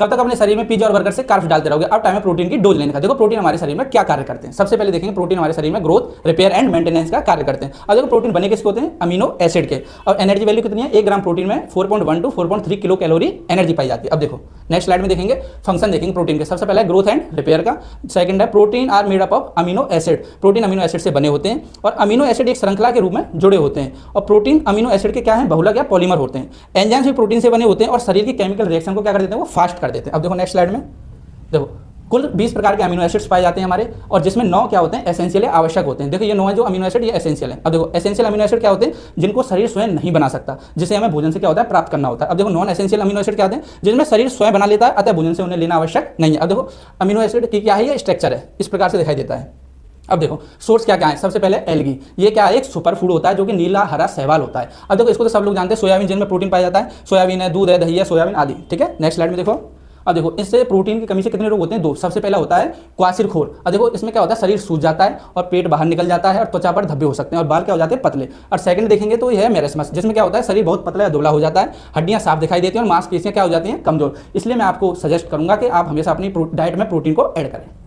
कब तक अपने शरीर में पिज़्ज़ा और बर्गर से कार्ब्स डालते रहोगे? अब टाइम है प्रोटीन की डोज लेने का। देखो प्रोटीन हमारे शरीर में क्या कार्य करते हैं। सबसे पहले देखेंगे प्रोटीन हमारे शरीर में ग्रोथ, रिपेयर एंड मेंटेनेंस का कार्य करते हैं। अब देखो प्रोटीन बने किसके होते हैं? अमीनो एसिड के। और एनर्जी वैल्यू कितनी है? 1 ग्राम प्रोटीन में 4.1 to 4.3 किलो कैलोरी एनर्जी पाई जाती है। अब देखो नेक्स्ट स्लाइड में देखेंगे फंक्शन देखेंगे प्रोटीन के। सबसे पहले ग्रोथ एंड रिपेयर का। सेकंड है protein are made up of amino acid. Protein amino acid से बने होते हैं और अमीनो एसिड एक श्रृंखला के रूप में जुड़े होते हैं। और प्रोटीन अमीनो एसिड के क्या है? बहुलक या पॉलीमर होते हैं। एंजाइम्स भी प्रोटीन से बने होते हैं और शरीर की केमिकल रिएक्शन को क्या कर देते हैं? वो फास्ट कर देते हैं। अब देखो नेक्स्ट स्लाइड में देखो कुल 20 प्रकार के अमीनो एसिड्स पाए जाते हैं हमारे, और जिसमें 9 क्या होते हैं? एसेंशियल या आवश्यक होते हैं। देखो ये 9 है जो अमीनो एसिड, ये एसेंशियल है। अब देखो एसेंशियल अमीनो एसिड क्या होते हैं? जिनको शरीर स्वयं नहीं बना सकता, जिसे हमें भोजन से क्या होता है? प्राप्त करना होता है। अब देखो नॉन एसेंशियल अमीनो एसिड क्या होते हैं? जिनमें शरीर स्वयं बना लेता है, अतः भोजन से उन्हें लेना आवश्यक नहीं है। अब देखो अमीनो एसिड की क्या है? ये स्ट्रक्चर है, इस प्रकार से दिखाई देता है। अब देखो सोर्स क्या क्या है? सबसे पहले एल्गी, ये क्या है? एक सुपर फूड होता है जो कि नीला हरा शैवाल होता है। अब देखो इसको तो सब लोग जानते हैं। सोयाबीन जिनमें प्रोटीन पाया जाता है, सोयाबीन है, दूध है, दही है, सोयाबीन आदि, ठीक है। नेक्स्ट स्लाइड में देखो। अब देखो इससे प्रोटीन की कमी से कितने रोग होते हैं? 2। सबसे पहला होता है क्वासिरखोर। अब देखो इसमें क्या होता है? शरीर सूज जाता है और पेट बाहर निकल जाता है और त्वचा पर धब्बे हो सकते हैं और बाल क्या हो जाते हैं? पतले। और सेकंड देखेंगे तो यह है मेरेस्मस, जिसमें क्या होता है? शरीर बहुत पतला या दुबला हो जाता है, हड्डियां साफ दिखाई देती हैं और मांसपेशियां क्या हो जाती हैं? कमजोर। इसलिए मैं आपको सजेस्ट करूंगा कि आप हमेशा अपनी डाइट में प्रोटीन को ऐड करें।